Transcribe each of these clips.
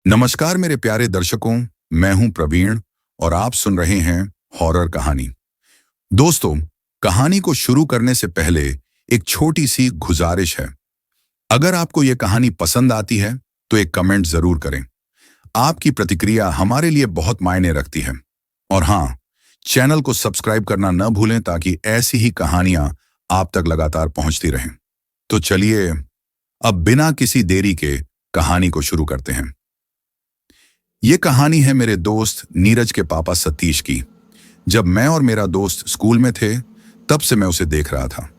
नमस्कार मेरे प्यारे दर्शकों। मैं हूं प्रवीण और आप सुन रहे हैं हॉरर कहानी। दोस्तों, कहानी को शुरू करने से पहले एक छोटी सी गुजारिश है। अगर आपको यह कहानी पसंद आती है तो एक कमेंट जरूर करें। आपकी प्रतिक्रिया हमारे लिए बहुत मायने रखती है। और हाँ, चैनल को सब्सक्राइब करना न भूलें ताकि ऐसी ही कहानियां आप तक लगातार पहुंचती रहें। तो चलिए अब बिना किसी देरी के कहानी को शुरू करते हैं। ये कहानी है मेरे दोस्त नीरज के पापा सतीश की। जब मैं और मेरा दोस्त स्कूल में थे तब से मैं उसे देख रहा था।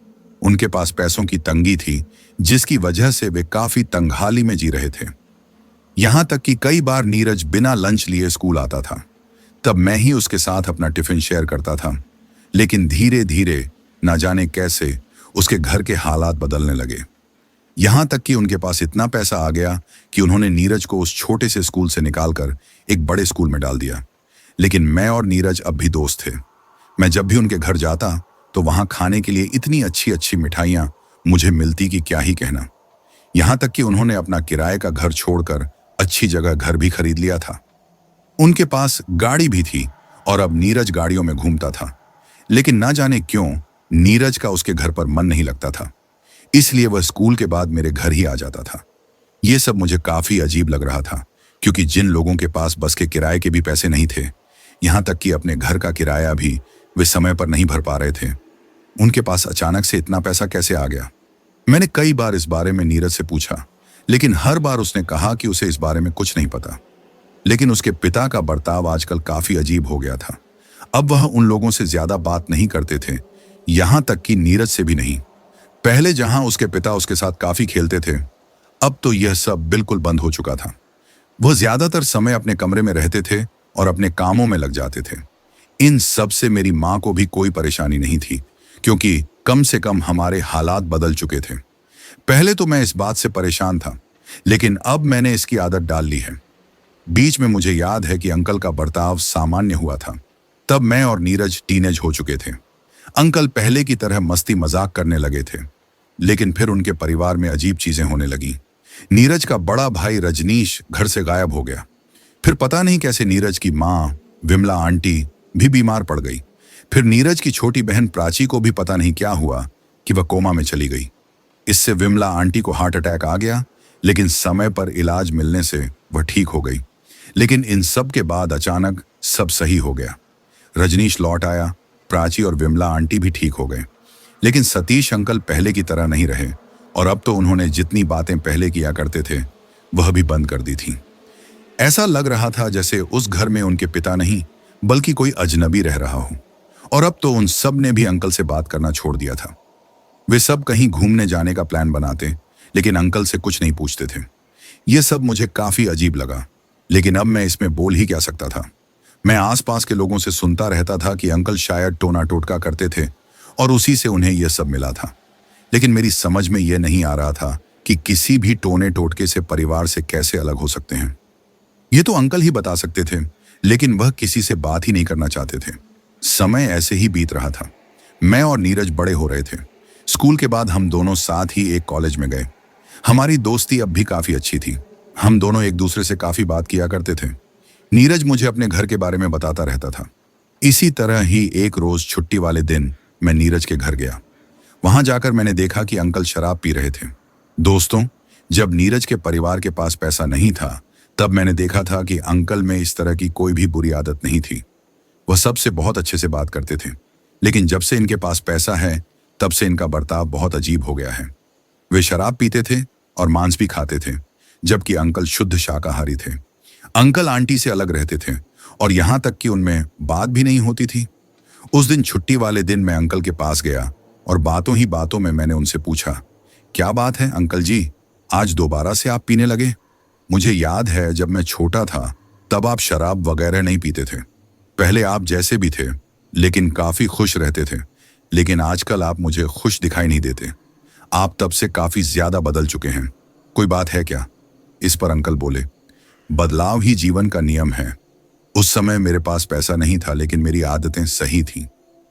उनके पास पैसों की तंगी थी, जिसकी वजह से वे काफी तंगहाली में जी रहे थे। यहां तक कि कई बार नीरज बिना लंच लिए स्कूल आता था। तब मैं ही उसके साथ अपना टिफिन शेयर करता था। लेकिन धीरे धीरे ना जाने कैसे उसके घर के हालात बदलने लगे। यहां तक कि उनके पास इतना पैसा आ गया कि उन्होंने नीरज को उस छोटे से स्कूल से निकालकर एक बड़े स्कूल में डाल दिया। लेकिन मैं और नीरज अब भी दोस्त थे। मैं जब भी उनके घर जाता तो वहां खाने के लिए इतनी अच्छी अच्छी मिठाइयां मुझे मिलती कि क्या ही कहना। यहां तक कि उन्होंने अपना किराए का घर छोड़कर अच्छी जगह घर भी खरीद लिया था। उनके पास गाड़ी भी थी और अब नीरज गाड़ियों में घूमता था। लेकिन ना जाने क्यों नीरज का उसके घर पर मन नहीं लगता था, इसलिए वह स्कूल के बाद मेरे घर ही आ जाता था। यह सब मुझे काफी अजीब लग रहा था, क्योंकि जिन लोगों के पास बस के किराए के भी पैसे नहीं थे, यहां तक कि अपने घर का किराया भी वे समय पर नहीं भर पा रहे थे, उनके पास अचानक से इतना पैसा कैसे आ गया। मैंने कई बार इस बारे में नीरज से पूछा, लेकिन हर बार उसने कहा कि उसे इस बारे में कुछ नहीं पता। लेकिन उसके पिता का बर्ताव आजकल काफी अजीब हो गया था। अब वह उन लोगों से ज्यादा बात नहीं करते थे, यहां तक कि नीरज से भी नहीं। पहले जहां उसके पिता उसके साथ काफी खेलते थे, अब तो यह सब बिल्कुल बंद हो चुका था। वह ज्यादातर समय अपने कमरे में रहते थे और अपने कामों में लग जाते थे। इन सब से मेरी मां को भी कोई परेशानी नहीं थी, क्योंकि कम से कम हमारे हालात बदल चुके थे। पहले तो मैं इस बात से परेशान था, लेकिन अब मैंने इसकी आदत डाल ली है। बीच में मुझे याद है कि अंकल का बर्ताव सामान्य हुआ था। तब मैं और नीरज टीनेज हो चुके थे। अंकल पहले की तरह मस्ती मजाक करने लगे थे, लेकिन फिर उनके परिवार में अजीब चीजें होने लगी। नीरज का बड़ा भाई रजनीश घर से गायब हो गया। फिर पता नहीं कैसे नीरज की माँ विमला आंटी भी बीमार पड़ गई। फिर नीरज की छोटी बहन प्राची को भी पता नहीं क्या हुआ कि वह कोमा में चली गई। इससे विमला आंटी को हार्ट अटैक आ गया, लेकिन समय पर इलाज मिलने से वह ठीक हो गई। लेकिन इन सब के बाद अचानक सब सही हो गया। रजनीश लौट आया, प्राची और विमला आंटी भी ठीक हो गए। लेकिन सतीश अंकल पहले की तरह नहीं रहे, और अब तो उन्होंने जितनी बातें पहले किया करते थे वह भी बंद कर दी थी। ऐसा लग रहा था जैसे उस घर में उनके पिता नहीं बल्कि कोई अजनबी रह रहा हो। और अब तो उन सब ने भी अंकल से बात करना छोड़ दिया था। वे सब कहीं घूमने जाने का प्लान बनाते, लेकिन अंकल से कुछ नहीं पूछते थे। यह सब मुझे काफी अजीब लगा, लेकिन अब मैं इसमें बोल ही क्या सकता था। मैं आसपास के लोगों से सुनता रहता था कि अंकल शायद टोना टोटका करते थे और उसी से उन्हें यह सब मिला था। लेकिन मेरी समझ में यह नहीं आ रहा था कि किसी भी टोने टोटके से परिवार से कैसे अलग हो सकते हैं। ये तो अंकल ही बता सकते थे, लेकिन वह किसी से बात ही नहीं करना चाहते थे। समय ऐसे ही बीत रहा था। मैं और नीरज बड़े हो रहे थे। स्कूल के बाद हम दोनों साथ ही एक कॉलेज में गए। हमारी दोस्ती अब भी काफी अच्छी थी। हम दोनों एक दूसरे से काफी बात किया करते थे। नीरज मुझे अपने घर के बारे में बताता रहता था। इसी तरह ही एक रोज छुट्टी वाले दिन मैं नीरज के घर गया। वहां जाकर मैंने देखा कि अंकल शराब पी रहे थे। दोस्तों, जब नीरज के परिवार के पास पैसा नहीं था, तब मैंने देखा था कि अंकल में इस तरह की कोई भी बुरी आदत नहीं थी। वह सबसे बहुत अच्छे से बात करते थे। लेकिन जब से इनके पास पैसा है, तब से इनका बर्ताव बहुत अजीब हो गया है। वे शराब पीते थे और मांस भी खाते थे, जबकि अंकल शुद्ध शाकाहारी थे। अंकल आंटी से अलग रहते थे और यहां तक कि उनमें बात भी नहीं होती थी। उस दिन छुट्टी वाले दिन मैं अंकल के पास गया और बातों ही बातों में मैंने उनसे पूछा, क्या बात है अंकल जी, आज दोबारा से आप पीने लगे? मुझे याद है जब मैं छोटा था तब आप शराब वगैरह नहीं पीते थे। पहले आप जैसे भी थे, लेकिन काफी खुश रहते थे। लेकिन आजकल आप मुझे खुश दिखाई नहीं देते। आप तब से काफी ज्यादा बदल चुके हैं। कोई बात है क्या? इस पर अंकल बोले, बदलाव ही जीवन का नियम है। उस समय मेरे पास पैसा नहीं था, लेकिन मेरी आदतें सही थीं।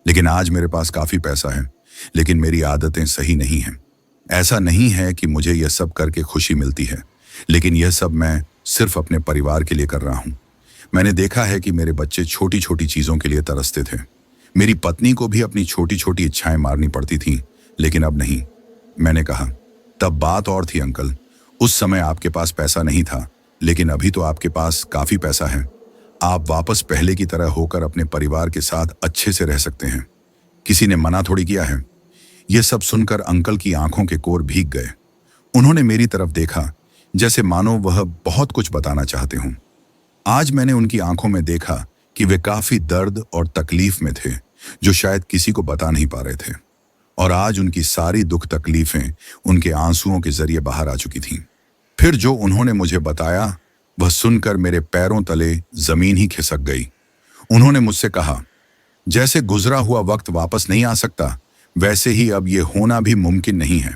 लेकिन आज मेरे पास काफी पैसा है, लेकिन मेरी आदतें सही नहीं हैं। ऐसा नहीं है कि मुझे यह सब करके खुशी मिलती है, लेकिन यह सब मैं सिर्फ अपने परिवार के लिए कर रहा हूं। मैंने देखा है कि मेरे बच्चे छोटी छोटी चीजों के लिए तरसते थे। मेरी पत्नी को भी अपनी छोटी छोटी इच्छाएं मारनी पड़ती थीं, लेकिन अब नहीं। मैंने कहा, तब बात और थी अंकल। उस समय आपके पास पैसा नहीं था, लेकिन अभी तो आपके पास काफी पैसा है। आप वापस पहले की तरह होकर अपने परिवार के साथ अच्छे से रह सकते हैं। किसी ने मना थोड़ी किया है। यह सब सुनकर अंकल की आंखों के कोर भीग गए। उन्होंने मेरी तरफ देखा, जैसे मानो वह बहुत कुछ बताना चाहते हों। आज मैंने उनकी आंखों में देखा कि वे काफी दर्द और तकलीफ में थे, जो शायद किसी को बता नहीं पा रहे थे। और आज उनकी सारी दुख तकलीफें उनके आंसुओं के जरिए बाहर आ चुकी थीं। फिर जो उन्होंने मुझे बताया, वह सुनकर मेरे पैरों तले जमीन ही खिसक गई। उन्होंने मुझसे कहा, जैसे गुजरा हुआ वक्त वापस नहीं आ सकता, वैसे ही अब ये होना भी मुमकिन नहीं है।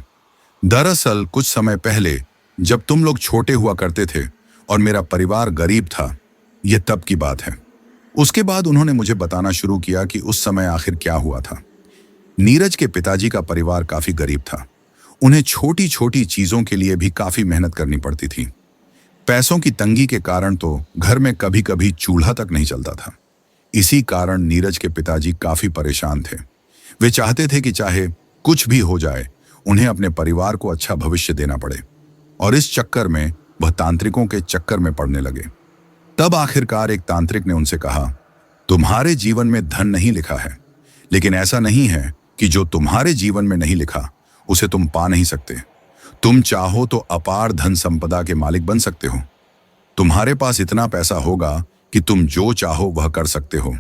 दरअसल कुछ समय पहले जब तुम लोग छोटे हुआ करते थे और मेरा परिवार गरीब था, यह तब की बात है। उसके बाद उन्होंने मुझे बताना शुरू किया कि उस समय आखिर क्या हुआ था। नीरज के पिताजी का परिवार काफी गरीब था। उन्हें छोटी छोटी चीजों के लिए भी काफी मेहनत करनी पड़ती थी। पैसों की तंगी के कारण तो घर में कभी कभी चूल्हा तक नहीं चलता था। इसी कारण नीरज के पिताजी काफी परेशान थे। वे चाहते थे कि चाहे कुछ भी हो जाए, उन्हें अपने परिवार को अच्छा भविष्य देना पड़े, और इस चक्कर में वह तांत्रिकों के चक्कर में पड़ने लगे। तब आखिरकार एक तांत्रिक ने उनसे कहा, तुम्हारे जीवन में धन नहीं लिखा है, लेकिन ऐसा नहीं है कि जो तुम्हारे जीवन में नहीं लिखा उसे तुम पा नहीं सकते। तुम चाहो तो अपार धन संपदा के मालिक बन सकते हो। तुम्हारे पास इतना पैसा होगा कि तुम जो चाहो वह कर सकते हो,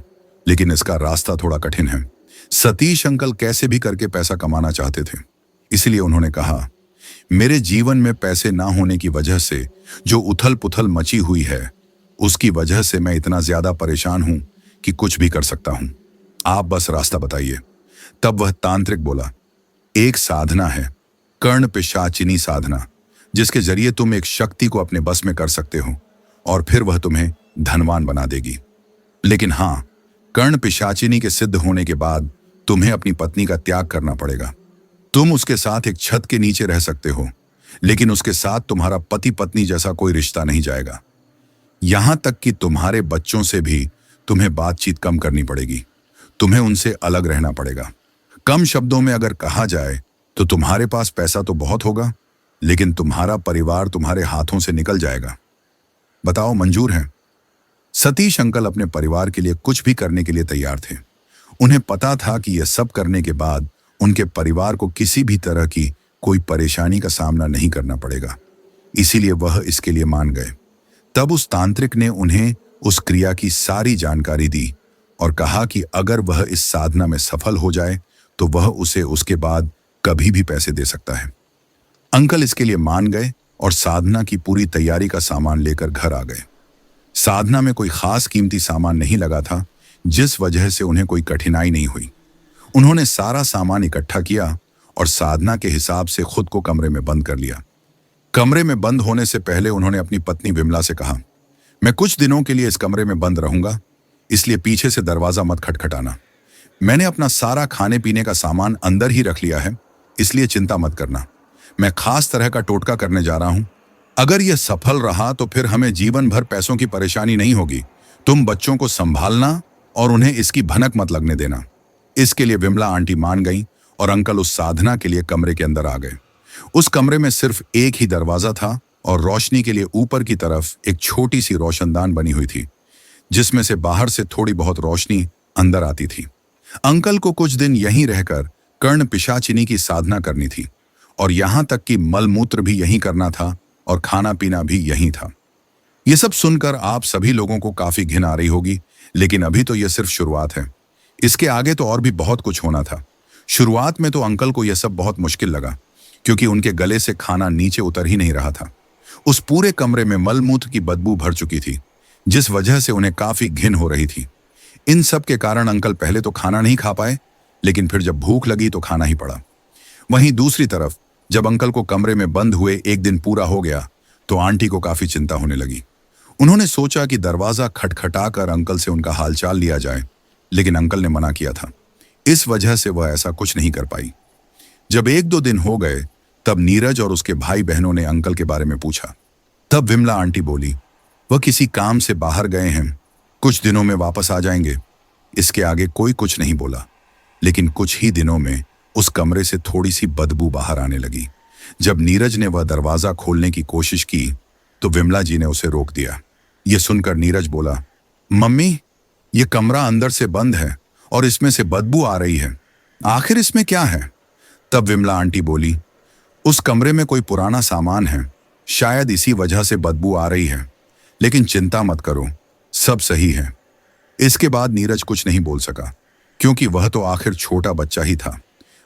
लेकिन इसका रास्ता थोड़ा कठिन है। सतीश अंकल कैसे भी करके पैसा कमाना चाहते थे, इसलिए उन्होंने कहा, मेरे जीवन में पैसे ना होने की वजह से जो उथल पुथल मची हुई है, उसकी वजह से मैं इतना ज्यादा परेशान हूं कि कुछ भी कर सकता हूं। आप बस रास्ता बताइए। तब वह तांत्रिक बोला, एक साधना है, कर्ण पिशाचिनी साधना, जिसके जरिए तुम एक शक्ति को अपने बस में कर सकते हो और फिर वह तुम्हें धनवान बना देगी। लेकिन हाँ, कर्ण पिशाचिनी के सिद्ध होने के बाद तुम्हें अपनी पत्नी का त्याग करना पड़ेगा। तुम उसके साथ एक छत के नीचे रह सकते हो, लेकिन उसके साथ तुम्हारा पति पत्नी जैसा कोई रिश्ता नहीं जाएगा। यहां तक कि तुम्हारे बच्चों से भी तुम्हें बातचीत कम करनी पड़ेगी। तुम्हें उनसे अलग रहना पड़ेगा। कम शब्दों में अगर कहा जाए तो तुम्हारे पास पैसा तो बहुत होगा, लेकिन तुम्हारा परिवार तुम्हारे हाथों से निकल जाएगा। बताओ, मंजूर है? सतीश अंकल अपने परिवार के लिए कुछ भी करने के लिए तैयार थे। उन्हें पता था कि यह सब करने के बाद उनके परिवार को किसी भी तरह की कोई परेशानी का सामना नहीं करना पड़ेगा, इसीलिए वह इसके लिए मान गए। तब उस तांत्रिक ने उन्हें उस क्रिया की सारी जानकारी दी और कहा कि अगर वह इस साधना में सफल हो जाए तो वह उसे उसके बाद कभी भी पैसे दे सकता है। अंकल इसके लिए मान गए और साधना की पूरी तैयारी का सामान लेकर घर आ गए। साधना में कोई खास कीमती सामान नहीं लगा था, जिस वजह से उन्हें कोई कठिनाई नहीं हुई। उन्होंने सारा सामान इकट्ठा किया और साधना के हिसाब से खुद को कमरे में बंद कर लिया। कमरे में बंद होने से पहले उन्होंने अपनी पत्नी विमला से कहा, मैं कुछ दिनों के लिए इस कमरे में बंद रहूंगा, इसलिए पीछे से दरवाजा मत खटखटाना। मैंने अपना सारा खाने पीने का सामान अंदर ही रख लिया है, इसलिए चिंता मत करना। मैं खास तरह का टोटका करने जा रहा हूं। अगर यह सफल रहा तो फिर हमें जीवन भर पैसों की परेशानी नहीं होगी। तुम बच्चों को संभालना और उन्हें इसकी भनक मत लगने देना। इसके लिए विमला आंटी मान गई और अंकल उस साधना के लिए कमरे के अंदर आ गए। उस कमरे में सिर्फ एक ही दरवाजा था और रोशनी के लिए ऊपर की तरफ एक छोटी सी रोशनदान बनी हुई थी, जिसमें से बाहर से थोड़ी बहुत रोशनी अंदर आती थी। अंकल को कुछ दिन यहीं रहकर कर्ण पिशाचिनी की साधना करनी थी और यहां तक कि मलमूत्र भी यहीं करना था और खाना पीना भी यहीं था। ये सब सुनकर आप सभी लोगों को काफी घिन आ रही होगी, लेकिन अभी तो यह सिर्फ शुरुआत है। इसके आगे तो और भी बहुत कुछ होना था। शुरुआत में तो अंकल को यह सब बहुत मुश्किल लगा, क्योंकि उनके गले से खाना नीचे उतर ही नहीं रहा था। उस पूरे कमरे में मलमूत्र की बदबू भर चुकी थी, जिस वजह से उन्हें काफी घिन हो रही थी। इन सब के कारण अंकल पहले तो खाना नहीं खा पाए, लेकिन फिर जब भूख लगी तो खाना ही पड़ा। वहीं दूसरी तरफ जब अंकल को कमरे में बंद हुए एक दिन पूरा हो गया तो आंटी को काफी चिंता होने लगी। उन्होंने सोचा कि दरवाजा खटखटाकर अंकल से उनका हालचाल लिया जाए, लेकिन अंकल ने मना किया था। इस वजह से वह ऐसा कुछ नहीं कर पाई। जब एक दो दिन हो गए तब नीरज और उसके भाई बहनों ने अंकल के बारे में पूछा। तब विमला आंटी बोली, वह किसी काम से बाहर गए हैं, कुछ दिनों में वापस आ जाएंगे। इसके आगे कोई कुछ नहीं बोला। लेकिन कुछ ही दिनों में उस कमरे से थोड़ी सी बदबू बाहर आने लगी। जब नीरज ने वह दरवाजा खोलने की कोशिश की तो विमला जी ने उसे रोक दिया। यह सुनकर नीरज बोला, मम्मी, यह कमरा अंदर से बंद है और इसमें से बदबू आ रही है। आखिर इसमें क्या है? तब विमला आंटी बोली, उस कमरे में कोई पुराना सामान है, शायद इसी वजह से बदबू आ रही है। लेकिन चिंता मत करो, सब सही है। इसके बाद नीरज कुछ नहीं बोल सका, क्योंकि वह तो आखिर छोटा बच्चा ही था।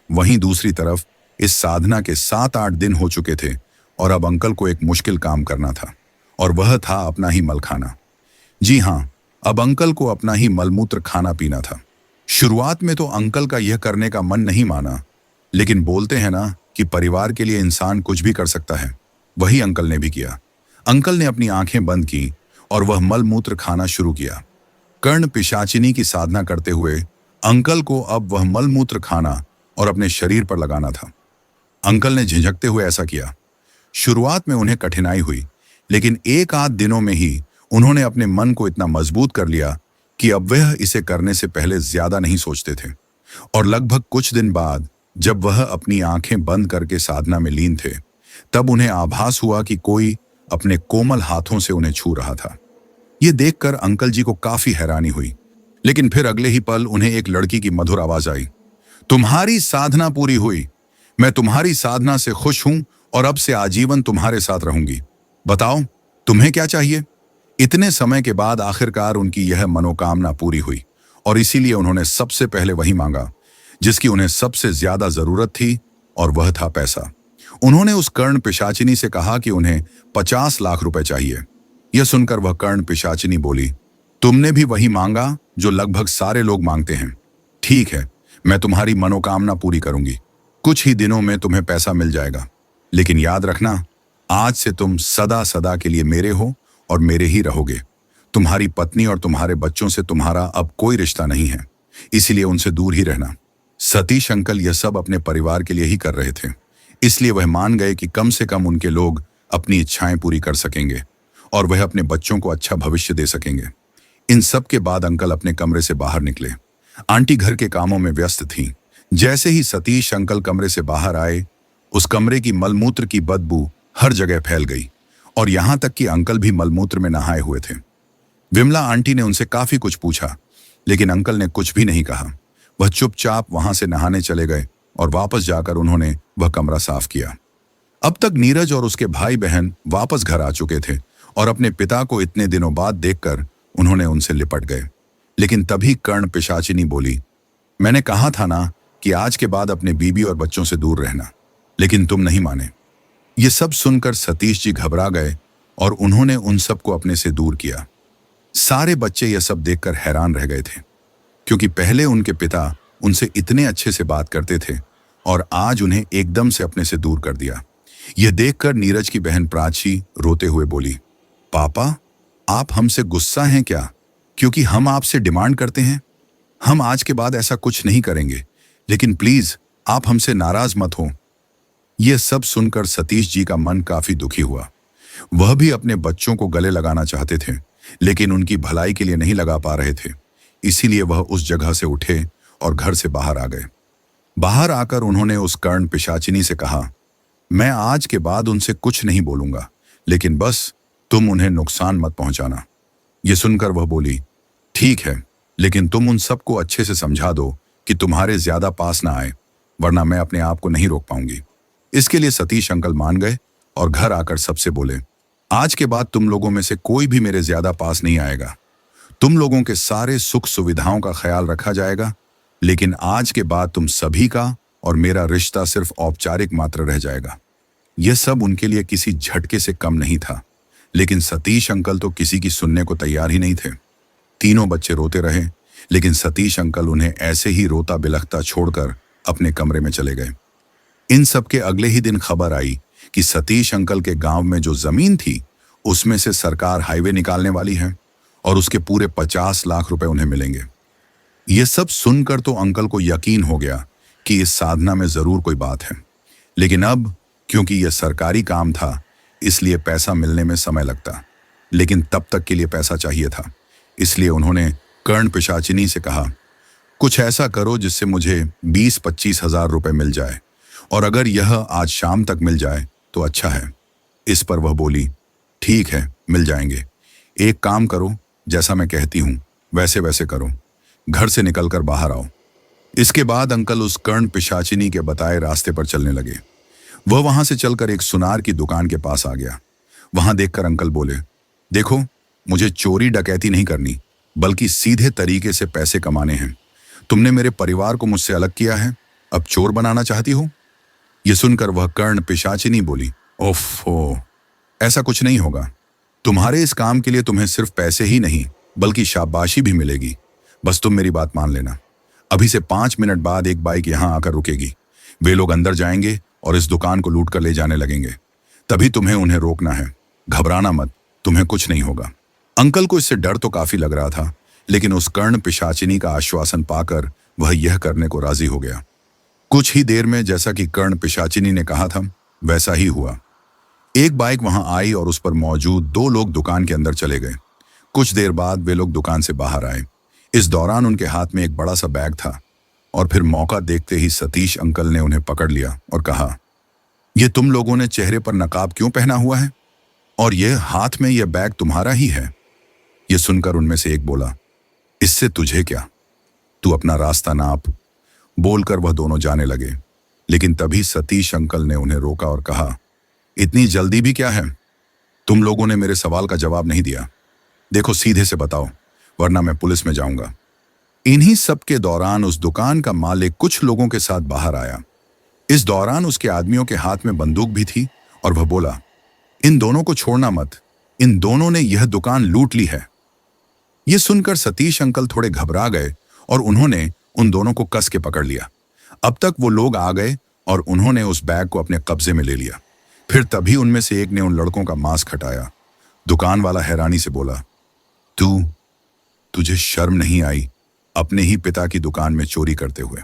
वहीं दूसरी तरफ इस साधना के 7-8 दिन हो चुके थे और अब अंकल को एक मुश्किल काम करना था, और वह था अपना ही मल खाना। जी हाँ, अब अंकल को अपना ही मलमूत्र खाना पीना था। शुरुआत में तो अंकल का यह करने का मन नहीं माना, लेकिन बोलते हैं ना कि परिवार के लिए इंसान कुछ भी कर सकता है। वही अंकल ने भी किया। अंकल ने अपनी आंखें बंद की और वह मलमूत्र खाना शुरू किया। कर्ण पिशाचिनी की साधना करते हुए अंकल को अब वह मलमूत्र खाना और अपने शरीर पर लगाना था। अंकल ने झिझकते हुए ऐसा किया। शुरुआत में उन्हें कठिनाई हुई, लेकिन 1-8 दिनों में ही उन्होंने अपने मन को इतना मजबूत कर लिया कि अब वह इसे करने से पहले ज्यादा नहीं सोचते थे। और लगभग कुछ दिन बाद जब वह अपनी आंखें बंद करके साधना में लीन थे, तब उन्हें आभास हुआ कि कोई अपने कोमल हाथों से उन्हें छू रहा था। यह देखकर अंकल जी को काफी हैरानी हुई, लेकिन फिर अगले ही पल उन्हें एक लड़की की मधुर आवाज आई, तुम्हारी साधना पूरी हुई। मैं तुम्हारी साधना से खुश हूं और अब से आजीवन तुम्हारे साथ रहूंगी। बताओ, तुम्हें क्या चाहिए? इतने समय के बाद आखिरकार उनकी यह मनोकामना पूरी हुई, और इसीलिए उन्होंने सबसे पहले वही मांगा जिसकी उन्हें सबसे ज्यादा जरूरत थी, और वह था पैसा। उन्होंने उस कर्ण पिशाचिनी से कहा कि उन्हें 50 लाख रुपए चाहिए। यह सुनकर वह कर्ण पिशाचिनी बोली, तुमने भी वही मांगा जो लगभग सारे लोग मांगते हैं। ठीक है, मैं तुम्हारी मनोकामना पूरी करूंगी। कुछ ही दिनों में तुम्हें पैसा मिल जाएगा, लेकिन याद रखना, आज से तुम सदा सदा के लिए मेरे हो और मेरे ही रहोगे। तुम्हारी पत्नी और तुम्हारे बच्चों से तुम्हारा अब कोई रिश्ता नहीं है, इसीलिए उनसे दूर ही रहना। सतीश अंकल यह सब अपने परिवार के लिए ही कर रहे थे, इसलिए वह मान गए कि कम से कम उनके लोग अपनी इच्छाएं पूरी कर सकेंगे और वह अपने बच्चों को अच्छा भविष्य दे सकेंगे। इन सब के बाद अंकल अपने कमरे से बाहर निकले। आंटी घर के कामों में व्यस्त थीं। जैसे ही सतीश अंकल कमरे से बाहर आए, उस कमरे की मलमूत्र की बदबू हर जगह फैल गई, और यहां तक कि अंकल भी मलमूत्र में नहाए हुए थे। विमला आंटी ने उनसे काफी कुछ पूछा, लेकिन अंकल ने कुछ भी नहीं कहा। वह चुपचाप वहां से नहाने चले गए और वापस जाकर उन्होंने वह कमरा साफ किया। अब तक नीरज और उसके भाई बहन वापस घर आ चुके थे और अपने पिता को इतने दिनों बाद देखकर उन्होंने उनसे लिपट गए। लेकिन तभी कर्ण पिशाचिनी बोली, मैंने कहा था ना कि आज के बाद अपने बीबी और बच्चों से दूर रहना, लेकिन तुम नहीं माने। ये सब सुनकर सतीश जी घबरा गए और उन्होंने उन सबको अपने से दूर किया। सारे बच्चे यह सब देखकर हैरान रह गए थे, क्योंकि पहले उनके पिता उनसे इतने अच्छे से बात करते थे और आज उन्हें एकदम से अपने से दूर कर दिया। यह देखकर नीरज की बहन प्राची रोते हुए बोली, पापा, आप हमसे गुस्सा हैं क्या? क्योंकि हम आपसे डिमांड करते हैं। हम आज के बाद ऐसा कुछ नहीं करेंगे, लेकिन प्लीज आप हमसे नाराज मत हो। यह सब सुनकर सतीश जी का मन काफी दुखी हुआ। वह भी अपने बच्चों को गले लगाना चाहते थे, लेकिन उनकी भलाई के लिए नहीं लगा पा रहे थे। इसीलिए वह उस जगह से उठे और घर से बाहर आ गए। बाहर आकर उन्होंने उस कर्ण पिशाचिनी से कहा, मैं आज के बाद उनसे कुछ नहीं बोलूंगा, लेकिन बस तुम उन्हें नुकसान मत पहुंचाना। यह सुनकर वह बोली, ठीक है, लेकिन तुम उन सबको अच्छे से समझा दो कि तुम्हारे ज्यादा पास ना आए, वरना मैं अपने आप को नहीं रोक पाऊंगी। इसके लिए सतीश अंकल मान गए और घर आकर सबसे बोले, आज के बाद तुम लोगों में से कोई भी मेरे ज्यादा पास नहीं आएगा। तुम लोगों के सारे सुख सुविधाओं का ख्याल रखा जाएगा, लेकिन आज के बाद तुम सभी का और मेरा रिश्ता सिर्फ औपचारिक मात्र रह जाएगा। यह सब उनके लिए किसी झटके से कम नहीं था, लेकिन सतीश अंकल तो किसी की सुनने को तैयार ही नहीं थे। तीनों बच्चे रोते रहे, लेकिन सतीश अंकल उन्हें ऐसे ही रोता बिलखता छोड़कर अपने कमरे में चले गए। इन सब के अगले ही दिन खबर आई कि सतीश अंकल के गांव में जो जमीन थी, उसमें से सरकार हाईवे निकालने वाली है और उसके पूरे 50 लाख रुपए उन्हें मिलेंगे। यह सब सुनकर तो अंकल को यकीन हो गया कि इस साधना में जरूर कोई बात है, लेकिन अब क्योंकि यह सरकारी काम था, इसलिए पैसा मिलने में समय लगता। लेकिन तब तक के लिए पैसा चाहिए था। इसलिए उन्होंने कर्ण पिशाचिनी से कहा, कुछ ऐसा करो जिससे मुझे 20-25 हजार रुपए मिल जाए, और अगर यह आज शाम तक मिल जाए तो अच्छा है। इस पर वह बोली, ठीक है, मिल जाएंगे। एक काम करो, जैसा मैं कहती हूं वैसे वैसे करो। घर से निकलकर बाहर आओ। इसके बाद अंकल उस कर्ण पिशाचिनी के बताए रास्ते पर चलने लगे। वह वहां से चलकर एक सुनार की दुकान के पास आ गया। वहां देखकर अंकल बोले, देखो, मुझे चोरी डकैती नहीं करनी, बल्कि सीधे तरीके से पैसे कमाने हैं। तुमने मेरे परिवार को मुझसे अलग किया है, अब चोर बनाना चाहती हो? यह सुनकर वह कर्ण पिशाचिनी बोली, ओफो, ऐसा कुछ नहीं होगा। तुम्हारे इस काम के लिए तुम्हें सिर्फ पैसे ही नहीं बल्कि शाबाशी भी मिलेगी। बस तुम मेरी बात मान लेना। अभी से 5 मिनट बाद एक बाइक यहां आकर रुकेगी। वे लोग अंदर जाएंगे और इस दुकान को लूट कर ले जाने लगेंगे। तभी तुम्हें उन्हें रोकना है। घबराना मत, तुम्हें कुछ नहीं होगा। अंकल को इससे डर तो काफी लग रहा था, लेकिन उस कर्ण पिशाचिनी का आश्वासन पाकर वह यह करने को राजी हो गया। कुछ ही देर में जैसा कि कर्ण पिशाचिनी ने कहा था वैसा ही हुआ। एक बाइक वहां आई और उस पर मौजूद 2 लोग दुकान के अंदर चले गए। कुछ देर बाद वे लोग दुकान से बाहर आए। इस दौरान उनके हाथ में एक बड़ा सा बैग था, और फिर मौका देखते ही सतीश अंकल ने उन्हें पकड़ लिया और कहा, यह तुम लोगों ने चेहरे पर नकाब क्यों पहना हुआ है, और यह हाथ में यह बैग तुम्हारा ही है? यह सुनकर उनमें से एक बोला, इससे तुझे क्या, तू अपना रास्ता नाप। बोलकर वह दोनों जाने लगे, लेकिन तभी सतीश अंकल ने उन्हें रोका और कहा, इतनी जल्दी भी क्या है? तुम लोगों ने मेरे सवाल का जवाब नहीं दिया। देखो, सीधे से बताओ, वरना मैं पुलिस में जाऊंगा। इन्हीं सब के दौरान उस दुकान का मालिक कुछ लोगों के साथ बाहर आया। इस दौरान उसके आदमियों के हाथ में बंदूक भी थी, और वह बोला, इन दोनों को छोड़ना मत, इन दोनों ने यह दुकान लूट ली है। यह सुनकर सतीश अंकल थोड़े घबरा गए और उन्होंने उन दोनों को कस के पकड़ लिया। अब तक वो लोग आ गए और उन्होंने उस बैग को अपने कब्जे में ले लिया। फिर तभी उनमें से एक ने उन लड़कों का मास्क हटाया। दुकान वाला हैरानी से बोला, तुझे शर्म नहीं आई अपने ही पिता की दुकान में चोरी करते हुए?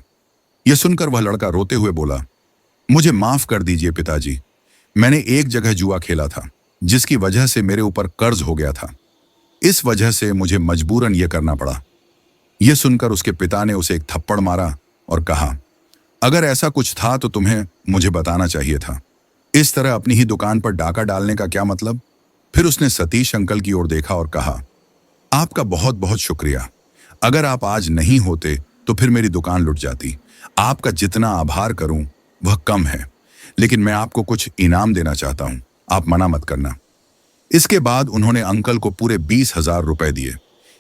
यह सुनकर वह लड़का रोते हुए बोला, मुझे माफ कर दीजिए पिताजी, मैंने एक जगह जुआ खेला था जिसकी वजह से मेरे ऊपर कर्ज हो गया था। इस वजह से मुझे मजबूरन यह करना पड़ा। यह सुनकर उसके पिता ने उसे एक थप्पड़ मारा और कहा, अगर ऐसा कुछ था तो तुम्हें मुझे बताना चाहिए था। इस तरह अपनी ही दुकान पर डाका डालने का क्या मतलब? फिर उसने सतीश अंकल की ओर देखा और कहा, आपका बहुत बहुत शुक्रिया। अगर आप आज नहीं होते तो फिर मेरी दुकान लुट जाती। आपका जितना आभार करूं वह कम है, लेकिन मैं आपको कुछ इनाम देना चाहता हूं, आप मना मत करना। इसके बाद उन्होंने अंकल को पूरे 20,000 रुपए दिए।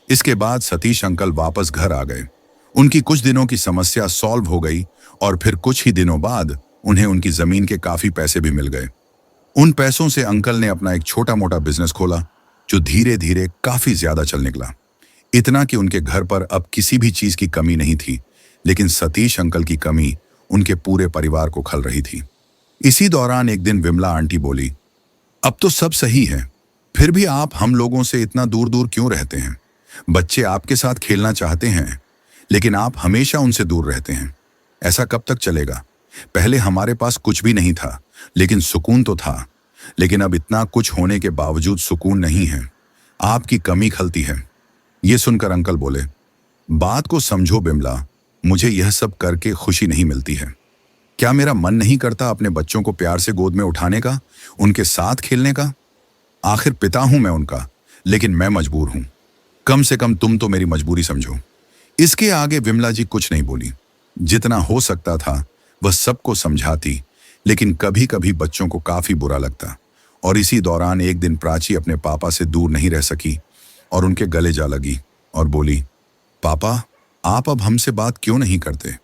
इसके बाद सतीश अंकल वापस घर आ गए। उनकी कुछ दिनों की समस्या सॉल्व हो गई, और फिर कुछ ही दिनों बाद उन्हें उनकी जमीन के काफी पैसे भी मिल गए। उन पैसों से अंकल ने अपना एक छोटा मोटा बिजनेस खोला, जो धीरे धीरे काफी ज्यादा चल निकला। इतना कि उनके घर पर अब किसी भी चीज की कमी नहीं थी, लेकिन सतीश अंकल की कमी उनके पूरे परिवार को खल रही थी। इसी दौरान एक दिन विमला आंटी बोली, अब तो सब सही है, फिर भी आप हम लोगों से इतना दूर दूर क्यों रहते हैं? बच्चे आपके साथ खेलना चाहते हैं, लेकिन आप हमेशा उनसे दूर रहते हैं। ऐसा कब तक चलेगा? पहले हमारे पास कुछ भी नहीं था, लेकिन सुकून तो था। लेकिन अब इतना कुछ होने के बावजूद सुकून नहीं है। आपकी कमी खलती है। ये सुनकर अंकल बोले, बात को समझो बिमला, मुझे यह सब करके खुशी नहीं मिलती है। क्या मेरा मन नहीं करता अपने बच्चों को प्यार से गोद में उठाने का, उनके साथ खेलने का? आखिर पिता हूं मैं उनका, लेकिन मैं मजबूर हूं। कम से कम तुम तो मेरी मजबूरी समझो। इसके आगे विमला जी कुछ नहीं बोली। जितना हो सकता था वह सबको समझाती, लेकिन कभी कभी बच्चों को काफी बुरा लगता। और इसी दौरान एक दिन प्राची अपने पापा से दूर नहीं रह सकी और उनके गले जा लगी और बोली, पापा, आप अब हमसे बात क्यों नहीं करते?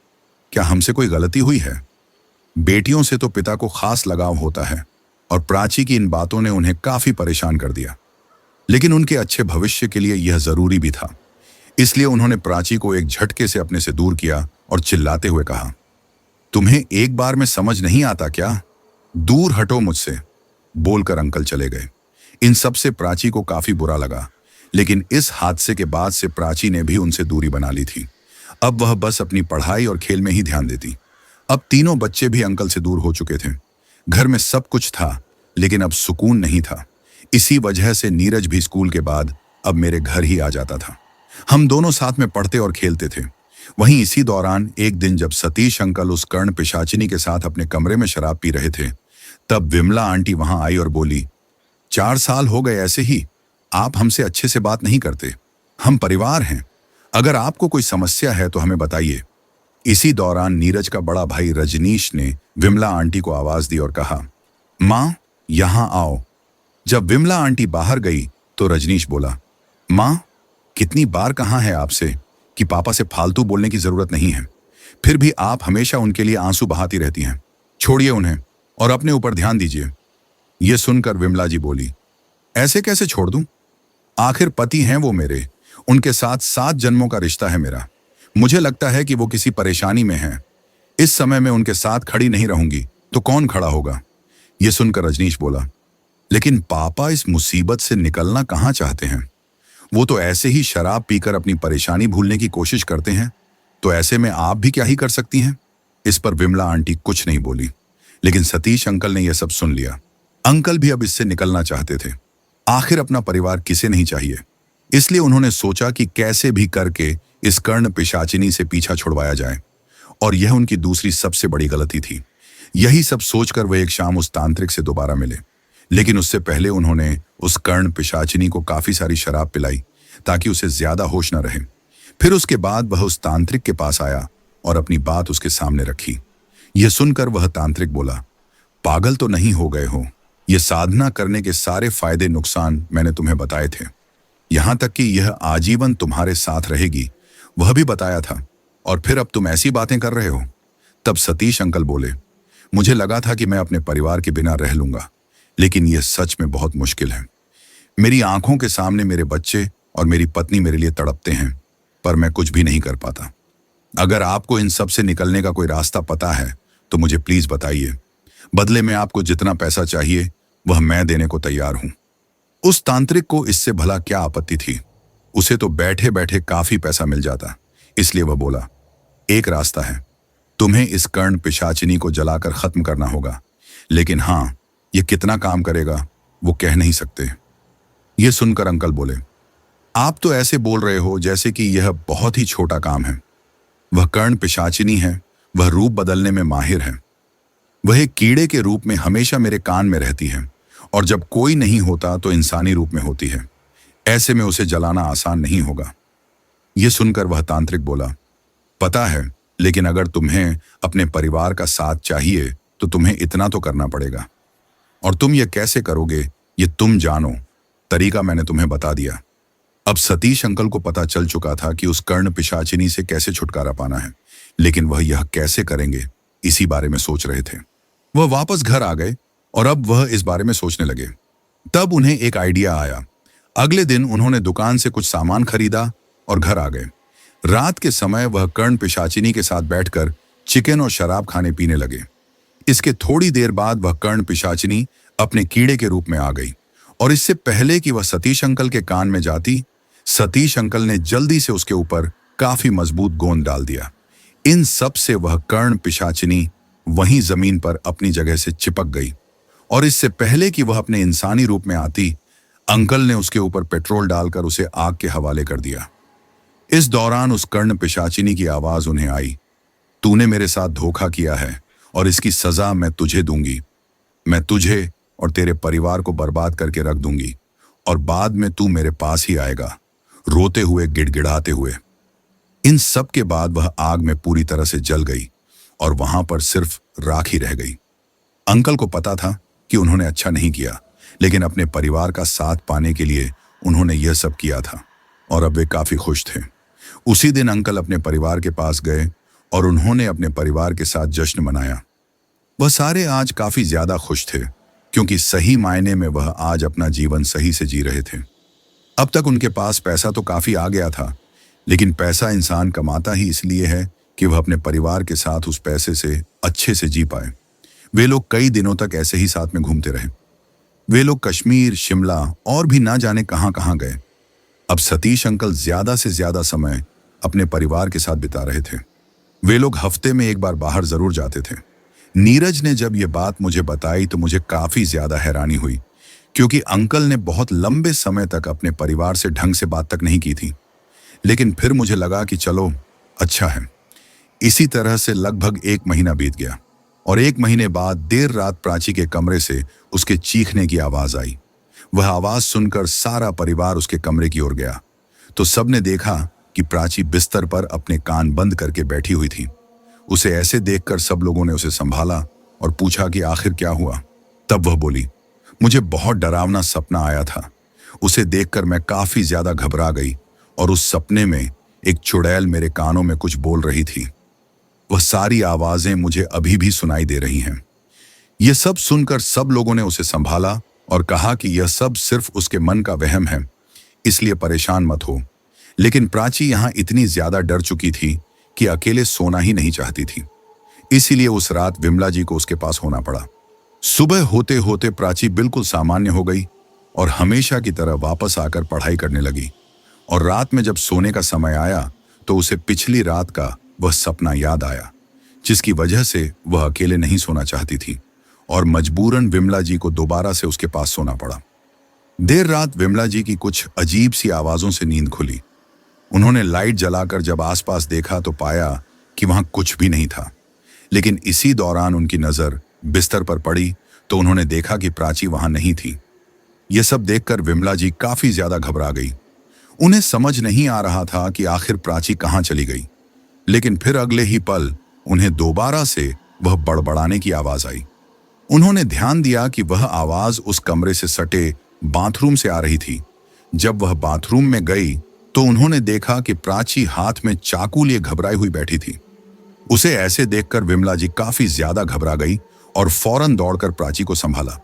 क्या हमसे कोई गलती हुई है? बेटियों से तो पिता को खास लगाव होता है, और प्राची की इन बातों ने उन्हें काफी परेशान कर दिया। लेकिन उनके अच्छे भविष्य के लिए यह जरूरी भी था। इसलिए उन्होंने प्राची को एक झटके से अपने से दूर किया और चिल्लाते हुए कहा, तुम्हें एक बार में समझ नहीं आता क्या? दूर हटो मुझसे। बोलकर अंकल चले गए। इन सब से प्राची को काफी बुरा लगा, लेकिन इस हादसे के बाद से प्राची ने भी उनसे दूरी बना ली थी। अब वह बस अपनी पढ़ाई और खेल में ही ध्यान देती। अब तीनों बच्चे भी अंकल से दूर हो चुके थे। घर में सब कुछ था, लेकिन अब सुकून नहीं था। इसी वजह से नीरज भी स्कूल के बाद अब मेरे घर ही आ जाता था। हम दोनों साथ में पढ़ते और खेलते थे। वहीं इसी दौरान एक दिन जब सतीश अंकल उस कर्ण पिशाचिनी के साथ अपने कमरे में शराब पी रहे थे, तब विमला आंटी वहां आई और बोली, 4 साल हो गए ऐसे ही, आप हमसे अच्छे से बात नहीं करते। हम परिवार हैं, अगर आपको कोई समस्या है तो हमें बताइए। इसी दौरान नीरज का बड़ा भाई रजनीश ने विमला आंटी को आवाज दी और कहा, माँ यहां आओ। जब विमला आंटी बाहर गई तो रजनीश बोला, माँ कितनी बार कहा है आपसे कि पापा से फालतू बोलने की जरूरत नहीं है, फिर भी आप हमेशा उनके लिए आंसू बहाती रहती हैं। छोड़िए उन्हें और अपने ऊपर ध्यान दीजिए। यह सुनकर विमला जी बोली, ऐसे कैसे छोड़ दूं? आखिर पति हैं वो मेरे, उनके साथ 7 जन्मों का रिश्ता है मेरा। मुझे लगता है कि वो किसी परेशानी में हैं। इस समय में उनके साथ खड़ी नहीं रहूंगी तो कौन खड़ा होगा? यह सुनकर रजनीश बोला, लेकिन पापा इस मुसीबत से निकलना कहाँ चाहते हैं? वो तो ऐसे ही शराब पीकर अपनी परेशानी भूलने की कोशिश करते हैं, तो ऐसे में आप भी क्या ही कर सकती हैं? इस पर विमला आंटी कुछ नहीं बोली, लेकिन सतीश अंकल ने यह सब सुन लिया। अंकल भी अब इससे निकलना चाहते थे। आखिर अपना परिवार किसे नहीं चाहिए, इसलिए उन्होंने सोचा कि कैसे भी करके इस कर्ण पिशाचिनी से पीछा छुड़वाया जाए, और यह उनकी दूसरी सबसे बड़ी गलती थी। यही सब सोचकर वे एक शाम उस तांत्रिक से दोबारा मिले, लेकिन उससे पहले उन्होंने उस कर्ण पिशाचिनी को काफी सारी शराब पिलाई ताकि उसे ज्यादा होश न रहे। फिर उसके बाद वह उस तांत्रिक के पास आया और अपनी बात उसके सामने रखी। यह सुनकर वह तांत्रिक बोला, पागल तो नहीं हो गए हो? यह साधना करने के सारे फायदे नुकसान मैंने तुम्हें बताए थे, यहां तक कि यह आजीवन तुम्हारे साथ रहेगी वह भी बताया था, और फिर अब तुम ऐसी बातें कर रहे हो। तब सतीश अंकल बोले, मुझे लगा था कि मैं अपने परिवार के बिना रह लूंगा, लेकिन यह सच में बहुत मुश्किल है। मेरी आंखों के सामने मेरे बच्चे और मेरी पत्नी मेरे लिए तड़पते हैं, पर मैं कुछ भी नहीं कर पाता। अगर आपको इन सब से निकलने का कोई रास्ता पता है तो मुझे प्लीज बताइए। बदले में आपको जितना पैसा चाहिए वह मैं देने को तैयार हूं। उस तांत्रिक को इससे भला क्या आपत्ति थी? उसे तो बैठे बैठे काफी पैसा मिल जाता, इसलिए वह बोला, एक रास्ता है, तुम्हें इस कर्ण पिशाचिनी को जलाकर खत्म करना होगा, लेकिन हां, यह कितना काम करेगा वो कह नहीं सकते। यह सुनकर अंकल बोले, आप तो ऐसे बोल रहे हो जैसे कि यह बहुत ही छोटा काम है। वह कर्ण पिशाचिनी है, वह रूप बदलने में माहिर है। वह एक कीड़े के रूप में हमेशा मेरे कान में रहती है, और जब कोई नहीं होता तो इंसानी रूप में होती है। ऐसे में उसे जलाना आसान नहीं होगा। यह सुनकर वह तांत्रिक बोला, पता है, लेकिन अगर तुम्हें अपने परिवार का साथ चाहिए तो तुम्हें इतना तो करना पड़ेगा, और तुम यह कैसे करोगे ये तुम जानो। तरीका मैंने तुम्हें बता दिया। अब सतीश अंकल को पता चल चुका था कि उस कर्ण पिशाचिनी से कैसे छुटकारा पाना है, लेकिन वह यह कैसे करेंगे इसी बारे में सोच रहे थे। वह वापस घर आ गए और अब वह इस बारे में सोचने लगे। तब उन्हें एक आइडिया आया। अगले दिन उन्होंने दुकान से कुछ सामान खरीदा और घर आ गए। रात के समय वह कर्ण पिशाचिनी के साथ बैठकर चिकन और शराब खाने पीने लगे। इसके थोड़ी देर बाद वह कर्ण पिशाचिनी अपने कीड़े के रूप में आ गई, और इससे पहले कि वह सतीश अंकल के कान में जाती, सतीश अंकल ने जल्दी से उसके ऊपर काफी मजबूत गोंद डाल दिया। इन सब से वह कर्ण पिशाचिनी वहीं जमीन पर अपनी जगह से चिपक गई, और इससे पहले कि वह अपने इंसानी रूप में आती, अंकल ने उसके ऊपर पेट्रोल डालकर उसे आग के हवाले कर दिया। इस दौरान उस कर्ण पिशाचिनी की आवाज उन्हें आई, तूने मेरे साथ धोखा किया है और इसकी सजा मैं तुझे दूंगी। मैं तुझे और तेरे परिवार को बर्बाद करके रख दूंगी, और बाद में तू मेरे पास ही आएगा, रोते हुए, गिड़गिड़ाते हुए। इन सब के बाद वह आग में पूरी तरह से जल गई और वहां पर सिर्फ राख ही रह गई। अंकल को पता था कि उन्होंने अच्छा नहीं किया, लेकिन अपने परिवार का साथ पाने के लिए उन्होंने यह सब किया था, और अब वे काफी खुश थे। उसी दिन अंकल अपने परिवार के पास गए और उन्होंने अपने परिवार के साथ जश्न मनाया। वह सारे आज काफी ज्यादा खुश थे, क्योंकि सही मायने में वह आज अपना जीवन सही से जी रहे थे। अब तक उनके पास पैसा तो काफी आ गया था, लेकिन पैसा इंसान कमाता ही इसलिए है कि वह अपने परिवार के साथ उस पैसे से अच्छे से जी पाए। वे लोग कई दिनों तक ऐसे ही साथ में घूमते रहे। वे लोग कश्मीर, शिमला और भी ना जाने कहां कहां गए। अब सतीश अंकल ज्यादा से ज्यादा समय अपने परिवार के साथ बिता रहे थे। वे लोग हफ्ते में एक बार बाहर जरूर जाते थे। नीरज ने जब यह बात मुझे बताई तो मुझे काफी ज्यादा हैरानी हुई, क्योंकि अंकल ने बहुत लंबे समय तक अपने परिवार से ढंग से बात तक नहीं की थी। लेकिन फिर मुझे लगा कि चलो अच्छा है। इसी तरह से लगभग 1 महीना बीत गया और 1 महीने बाद देर रात प्राची के कमरे से उसके चीखने की आवाज आई। वह आवाज सुनकर सारा परिवार उसके कमरे की ओर गया तो सबने देखा कि प्राची बिस्तर पर अपने कान बंद करके बैठी हुई थी। उसे ऐसे देखकर सब लोगों ने उसे संभाला और पूछा कि आखिर क्या हुआ। तब वह बोली, मुझे बहुत डरावना सपना आया था। उसे देखकर मैं काफी ज्यादा घबरा गई और उस सपने में एक चुड़ैल मेरे कानों में कुछ बोल रही थी। वह सारी आवाजें मुझे अभी भी सुनाई दे रही हैं। यह सब सुनकर सब लोगों ने उसे संभाला और कहा कि यह सब सिर्फ उसके मन का वहम है, इसलिए परेशान मत हो। लेकिन प्राची यहां इतनी ज्यादा डर चुकी थी कि अकेले सोना ही नहीं चाहती थी। इसीलिए उस रात विमला जी को उसके पास होना पड़ा। सुबह होते होते प्राची बिल्कुल सामान्य हो गई और हमेशा की तरह वापस आकर पढ़ाई करने लगी। और रात में जब सोने का समय आया तो उसे पिछली रात का वह सपना याद आया, जिसकी वजह से वह अकेले नहीं सोना चाहती थी और मजबूरन विमला जी को दोबारा से उसके पास सोना पड़ा। देर रात विमला जी की कुछ अजीब सी आवाजों से नींद खुली। उन्होंने लाइट जलाकर जब आसपास देखा तो पाया कि वहां कुछ भी नहीं था। लेकिन इसी दौरान उनकी नजर बिस्तर पर पड़ी तो उन्होंने देखा कि प्राची वहां नहीं थी। यह सब देखकर विमला जी काफी ज्यादा घबरा गई। उन्हें समझ नहीं आ रहा था कि आखिर प्राची कहां चली गई। लेकिन फिर अगले ही पल उन्हें दोबारा से वह बड़बड़ाने की आवाज आई। उन्होंने ध्यान दिया कि वह आवाज उस कमरे से सटे बाथरूम से आ रही थी। जब वह बाथरूम में गई तो उन्होंने देखा कि प्राची हाथ में चाकू लिए घबराई हुई बैठी थी। उसे ऐसे देखकर विमला जी काफी ज्यादा घबरा गई और फौरन दौड़कर प्राची को संभाला।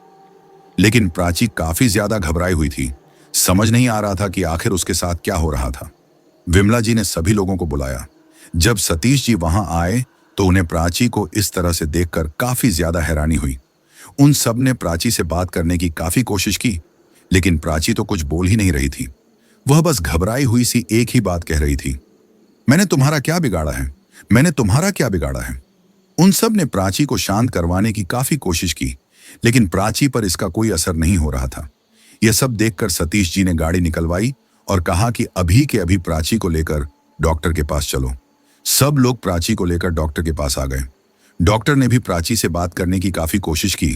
लेकिन प्राची काफी ज्यादा घबराई हुई थी। समझ नहीं आ रहा था कि आखिर उसके साथ क्या हो रहा था। विमला जी ने सभी लोगों को बुलाया। जब सतीश जी वहां आए तो उन्हें प्राची को इस तरह से देखकर काफी ज्यादा हैरानी हुई। उन सब ने प्राची से बात करने की काफी कोशिश की, लेकिन प्राची तो कुछ बोल ही नहीं रही थी। वह बस घबराई हुई सी एक ही बात कह रही थी, मैंने तुम्हारा क्या बिगाड़ा है, मैंने तुम्हारा क्या बिगाड़ा है। उन सब ने प्राची को शांत करवाने की काफी कोशिश की, लेकिन प्राची पर इसका कोई असर नहीं हो रहा था। यह सब देखकर सतीश जी ने गाड़ी निकलवाई और कहा कि अभी के अभी प्राची को लेकर डॉक्टर के पास चलो। सब लोग प्राची को लेकर डॉक्टर के पास आ गए। डॉक्टर ने भी प्राची से बात करने की काफी कोशिश की,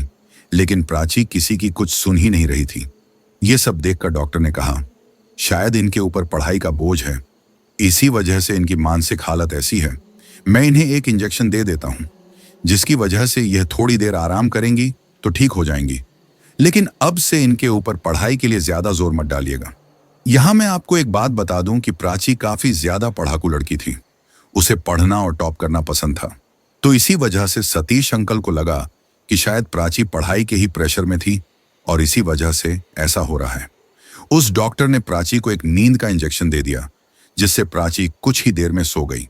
लेकिन प्राची किसी की कुछ सुन ही नहीं रही थी। यह सब देखकर डॉक्टर ने कहा, शायद इनके ऊपर पढ़ाई का बोझ है, इसी वजह से इनकी मानसिक हालत ऐसी है। मैं इन्हें एक इंजेक्शन दे देता हूं, जिसकी वजह से यह थोड़ी देर आराम करेंगी तो ठीक हो जाएंगी। लेकिन अब से इनके ऊपर पढ़ाई के लिए ज्यादा जोर मत डालिएगा। यहां मैं आपको एक बात बता दूं कि प्राची काफी ज्यादा पढ़ाकू लड़की थी। उसे पढ़ना और टॉप करना पसंद था। तो इसी वजह से सतीश अंकल को लगा कि शायद प्राची पढ़ाई के ही प्रेशर में थी और इसी वजह से ऐसा हो रहा है। उस डॉक्टर ने प्राची को एक नींद का इंजेक्शन दे दिया, जिससे प्राची कुछ ही देर में सो गई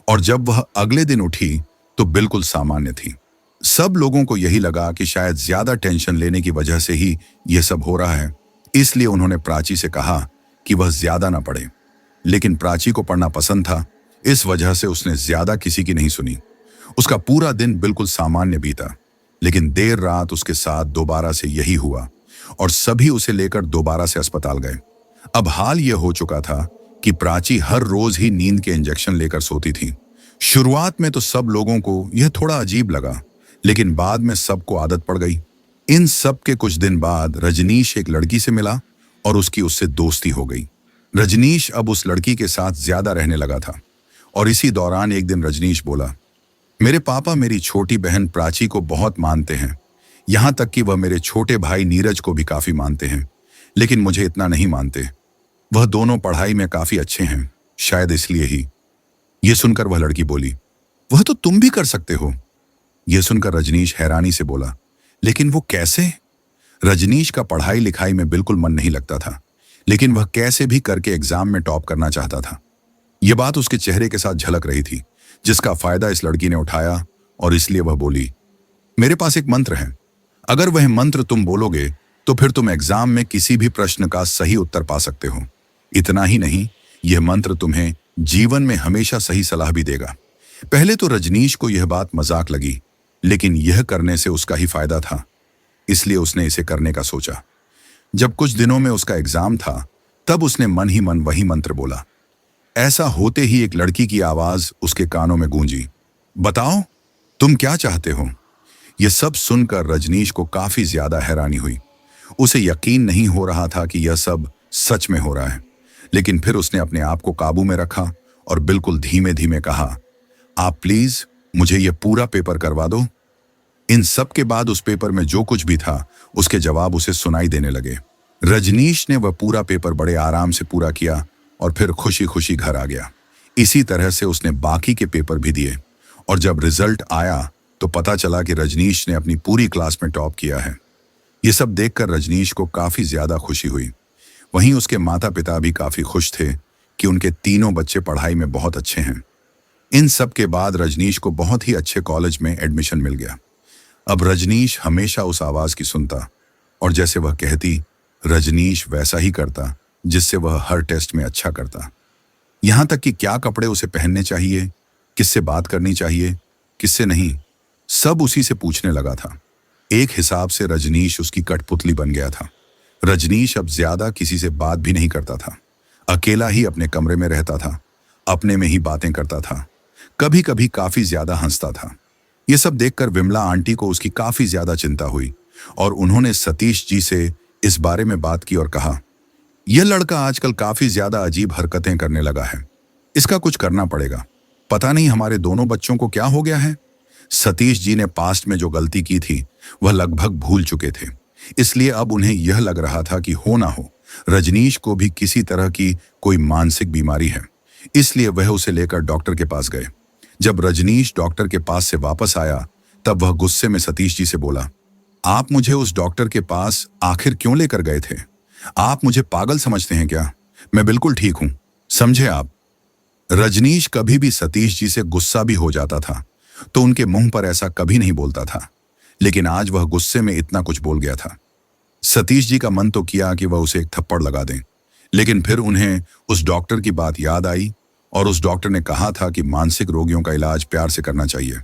और जब वह अगले दिन उठी तो बिल्कुल सामान्य थी। सब लोगों को यही लगा कि शायद ज्यादा टेंशन लेने की वजह से ही यह सब हो रहा है, इसलिए उन्होंने प्राची से कहा कि वह ज्यादा ना पढ़े। लेकिन प्राची को पढ़ना पसंद था, इस वजह से उसने ज्यादा किसी की नहीं सुनी। उसका पूरा दिन बिल्कुल सामान्य बीता, लेकिन देर रात उसके साथ दोबारा से यही हुआ और सभी उसे लेकर दोबारा से अस्पताल गए। अब हाल यह हो चुका था कि प्राची हर रोज ही नींद के इंजेक्शन लेकर सोती थी। शुरुआत में तो सब लोगों को यह थोड़ा अजीब लगा, लेकिन बाद में सबको आदत पड़ गई। इन सब के कुछ दिन बाद रजनीश एक लड़की से मिला और उसकी उससे दोस्ती हो गई। रजनीश अब उस लड़की के साथ ज्यादा रहने लगा था और इसी दौरान एक दिन रजनीश बोला, मेरे पापा मेरी छोटी बहन प्राची को बहुत मानते हैं, यहां तक कि वह मेरे छोटे भाई नीरज को भी काफी मानते हैं, लेकिन मुझे इतना नहीं मानते। वह दोनों पढ़ाई में काफी अच्छे हैं, शायद इसलिए ही। यह सुनकर वह लड़की बोली, वह तो तुम भी कर सकते हो। यह सुनकर रजनीश हैरानी से बोला, लेकिन वो कैसे? रजनीश का पढ़ाई लिखाई में बिल्कुल मन नहीं लगता था, लेकिन वह कैसे भी करके एग्जाम में टॉप करना चाहता था। यह बात उसके चेहरे के साथ झलक रही थी, जिसका फायदा इस लड़की ने उठाया और इसलिए वह बोली, मेरे पास एक मंत्र है, अगर वह मंत्र तुम बोलोगे तो फिर तुम एग्जाम में किसी भी प्रश्न का सही उत्तर पा सकते हो। इतना ही नहीं, यह मंत्र तुम्हें जीवन में हमेशा सही सलाह भी देगा। पहले तो रजनीश को यह बात मजाक लगी, लेकिन यह करने से उसका ही फायदा था, इसलिए उसने इसे करने का सोचा। जब कुछ दिनों में उसका एग्जाम था, तब उसने मन ही मन वही मंत्र बोला। ऐसा होते ही एक लड़की की आवाज उसके कानों में गूंजी, बताओ, तुम क्या चाहते हो? यह सब सुनकर रजनीश को काफी ज्यादा हैरानी हुई। उसे यकीन नहीं हो रहा था कि यह सब सच में हो रहा है। लेकिन फिर उसने अपने आप को काबू में रखा और बिल्कुल धीमे धीमे कहा, आप प्लीज मुझे यह पूरा पेपर करवा दो। इन सब के बाद उस पेपर में जो कुछ भी था, उसके जवाब उसे सुनाई देने लगे। रजनीश ने वह पूरा पेपर बड़े आराम से पूरा किया और फिर खुशी खुशी घर आ गया। इसी तरह से उसने बाकी के पेपर भी दिए और जब रिजल्ट आया तो पता चला कि रजनीश ने अपनी पूरी क्लास में टॉप किया है। ये सब देखकर रजनीश को काफी ज्यादा खुशी हुई। वहीं उसके माता पिता भी काफी खुश थे कि उनके तीनों बच्चे पढ़ाई में बहुत अच्छे हैं। इन सब के बाद रजनीश को बहुत ही अच्छे कॉलेज में एडमिशन मिल गया। अब रजनीश हमेशा उस आवाज की सुनता और जैसे वह कहती, रजनीश वैसा ही करता जिससे वह हर टेस्ट में अच्छा करता। यहां तक कि क्या कपड़े उसे पहनने चाहिए, किससे बात करनी चाहिए, किससे नहीं, सब उसी से पूछने लगा था। एक हिसाब से रजनीश उसकी कठपुतली बन गया था। रजनीश अब ज्यादा किसी से बात भी नहीं करता था। अकेला ही अपने कमरे में रहता था, अपने में ही बातें करता था, कभी कभी काफी ज्यादा हंसता था। ये सब देखकर विमला आंटी को उसकी काफी ज्यादा चिंता हुई और उन्होंने सतीश जी से इस बारे में बात की और कहा, यह लड़का आजकल काफी ज्यादा अजीब हरकतें करने लगा है, इसका कुछ करना पड़ेगा। पता नहीं हमारे दोनों बच्चों को क्या हो गया है। सतीश जी ने पास्ट में जो गलती की थी वह लगभग भूल चुके थे, इसलिए अब उन्हें यह लग रहा था कि हो ना हो रजनीश को भी किसी तरह की कोई मानसिक बीमारी है। इसलिए वह उसे लेकर डॉक्टर के पास गए। जब रजनीश डॉक्टर के पास से वापस आया तब वह गुस्से में सतीश जी से बोला, आप मुझे उस डॉक्टर के पास आखिर क्यों लेकर गए थे? आप मुझे पागल समझते हैं क्या? मैं बिल्कुल ठीक हूं, समझे आप? रजनीश कभी भी सतीश जी से गुस्सा भी हो जाता था तो उनके मुंह पर ऐसा कभी नहीं बोलता था, लेकिन आज वह गुस्से में इतना कुछ बोल गया था। सतीश जी का मन तो किया कि वह उसे एक थप्पड़ लगा दें, लेकिन फिर उन्हें उस डॉक्टर की बात याद आई और उस डॉक्टर ने कहा था कि मानसिक रोगियों का इलाज प्यार से करना चाहिए।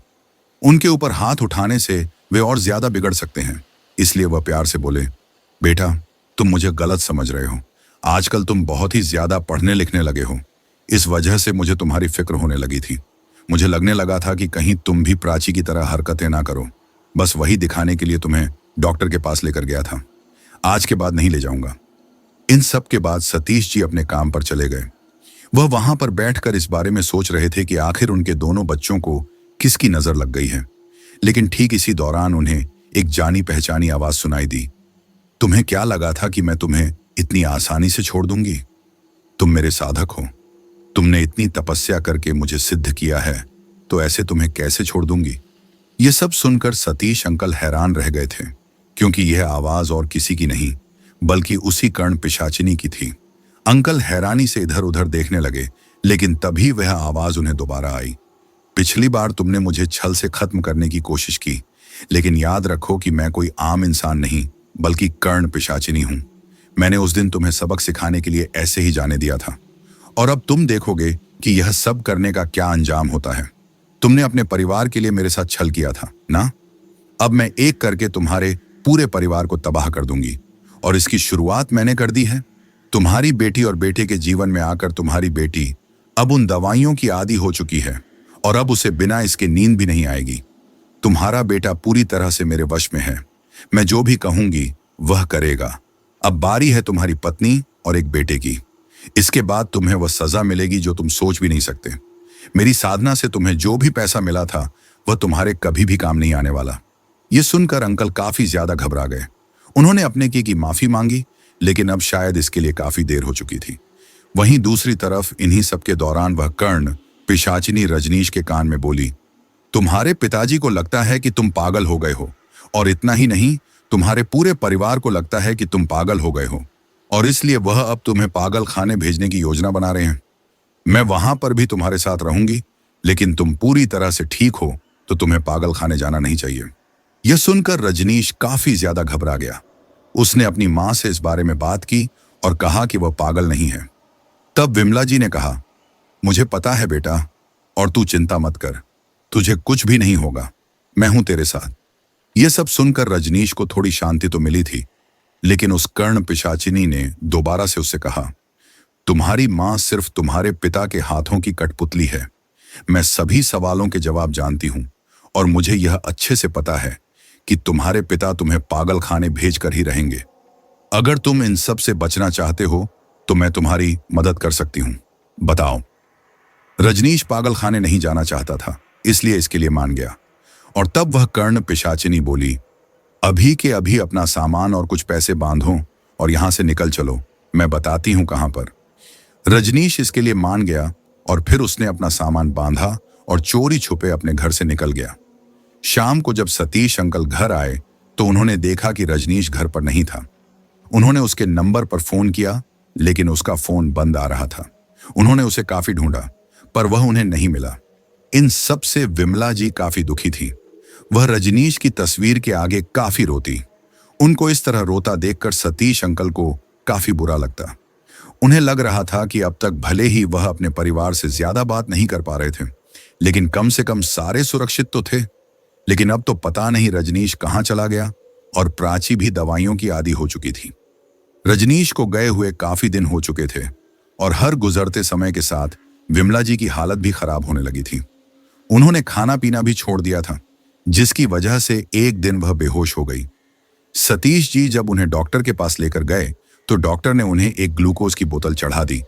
उनके ऊपर हाथ उठाने से वे और ज्यादा बिगड़ सकते हैं। इसलिए वह प्यार से बोले, बेटा, तुम मुझे गलत समझ रहे हो। आजकल तुम बहुत ही ज्यादा पढ़ने लिखने लगे हो, इस वजह से मुझे तुम्हारी फिक्र होने लगी थी। मुझे लगने लगा था कि कहीं तुम भी प्राची की तरह हरकतें ना करो। बस वही दिखाने के लिए तुम्हें डॉक्टर के पास लेकर गया था। आज के बाद नहीं ले जाऊंगा। इन सब के बाद सतीश जी अपने काम पर चले गए। वह वहां पर बैठकर इस बारे में सोच रहे थे कि आखिर उनके दोनों बच्चों को किसकी नजर लग गई है। लेकिन ठीक इसी दौरान उन्हें एक जानी पहचानी आवाज सुनाई दी, तुम्हें क्या लगा था कि मैं तुम्हें इतनी आसानी से छोड़ दूंगी? तुम मेरे साधक हो, तुमने इतनी तपस्या करके मुझे सिद्ध किया है, तो ऐसे तुम्हें कैसे छोड़ दूंगी? ये सब सुनकर सतीश अंकल हैरान रह गए थे, क्योंकि यह आवाज और किसी की नहीं बल्कि उसी कर्ण पिशाचिनी की थी। अंकल हैरानी से इधर उधर देखने लगे, लेकिन तभी वह आवाज उन्हें दोबारा आई, पिछली बार तुमने मुझे छल से खत्म करने की कोशिश की, लेकिन याद रखो कि मैं कोई आम इंसान नहीं बल्कि कर्ण पिशाचिनी हूं। मैंने उस दिन तुम्हें सबक सिखाने के लिए ऐसे ही जाने दिया था, और अब तुम देखोगे कि यह सब करने का क्या अंजाम होता है। तुमने अपने परिवार के लिए मेरे साथ छल किया था ना? अब मैं एक करके तुम्हारे पूरे परिवार को तबाह कर दूंगी, और इसकी शुरुआत मैंने कर दी है। तुम्हारी बेटी और बेटे के जीवन में आकर तुम्हारी बेटी अब उन दवाइयों की आदी हो चुकी है और अब उसे बिना इसके नींद भी नहीं आएगी। तुम्हारा बेटा पूरी तरह से मेरे वश में है। मैं जो भी कहूंगी वह करेगा। अब बारी है तुम्हारी पत्नी और एक बेटे की। इसके बाद तुम्हें वह सजा मिलेगी जो तुम सोच भी नहीं सकते। मेरी साधना से तुम्हें जो भी पैसा मिला था वह तुम्हारे कभी भी काम नहीं आने वाला। यह सुनकर अंकल काफी ज्यादा घबरा गए। उन्होंने अपने की माफी मांगी, लेकिन अब शायद इसके लिए काफी देर हो चुकी थी। वहीं दूसरी तरफ इन्हीं सब के दौरान वह कर्ण पिशाचिनी रजनीश के कान में बोली, तुम्हारे पिताजी को लगता है कि तुम पागल हो गए हो, और इतना ही नहीं, तुम्हारे पूरे परिवार को लगता है कि तुम पागल हो गए हो, और इसलिए वह अब तुम्हें पागल खाने भेजने की योजना बना रहे हैं। मैं वहां पर भी तुम्हारे साथ रहूंगी, लेकिन तुम पूरी तरह से ठीक हो तो तुम्हें पागल खाने जाना नहीं चाहिए। यह सुनकर रजनीश काफी ज्यादा घबरा गया। उसने अपनी मां से इस बारे में बात की और कहा कि वह पागल नहीं है। तब विमला जी ने कहा, मुझे पता है बेटा, और तू चिंता मत कर, तुझे कुछ भी नहीं होगा, मैं हूं तेरे साथ। यह सब सुनकर रजनीश को थोड़ी शांति तो मिली थी, लेकिन उस कर्ण पिशाचिनी ने दोबारा से उससे कहा, तुम्हारी मां सिर्फ तुम्हारे पिता के हाथों की कठपुतली है। मैं सभी सवालों के जवाब जानती हूं और मुझे यह अच्छे से पता है कि तुम्हारे पिता तुम्हें पागल खाने भेज कर ही रहेंगे। अगर तुम इन सब से बचना चाहते हो तो मैं तुम्हारी मदद कर सकती हूं। बताओ। रजनीश पागल खाने नहीं जाना चाहता था, इसलिए इसके लिए मान गया। और तब वह कर्ण पिशाचिनी बोली, अभी के अभी अपना सामान और कुछ पैसे बांधो और यहां से निकल चलो, मैं बताती हूं कहां पर। रजनीश इसके लिए मान गया और फिर उसने अपना सामान बांधा और चोरी छुपे अपने घर से निकल गया। शाम को जब सतीश अंकल घर आए तो उन्होंने देखा कि रजनीश घर पर नहीं था। उन्होंने उसके नंबर पर फोन किया, लेकिन उसका फोन बंद आ रहा था। उन्होंने उसे काफी ढूंढा, पर वह उन्हें नहीं मिला। इन सब से विमला जी काफी दुखी थी। वह रजनीश की तस्वीर के आगे काफी रोती। उनको इस तरह रोता देखकर सतीश अंकल को काफी बुरा लगता। उन्हें लग रहा था कि अब तक भले ही वह अपने परिवार से ज्यादा बात नहीं कर पा रहे थे, लेकिन कम से कम सारे सुरक्षित तो थे। लेकिन अब तो पता नहीं रजनीश कहां चला गया, और प्राची भी दवाइयों की आदी हो चुकी थी। रजनीश को गए हुए काफी दिन हो चुके थे और हर गुजरते समय के साथ विमला जी की हालत भी खराब होने लगी थी। उन्होंने खाना पीना भी छोड़ दिया था, जिसकी वजह से एक दिन वह बेहोश हो गई। सतीश जी जब उन्हें डॉक्टर के पास लेकर गए तो डॉक्टर ने उन्हें एक ग्लूकोज की बोतल चढ़ा दी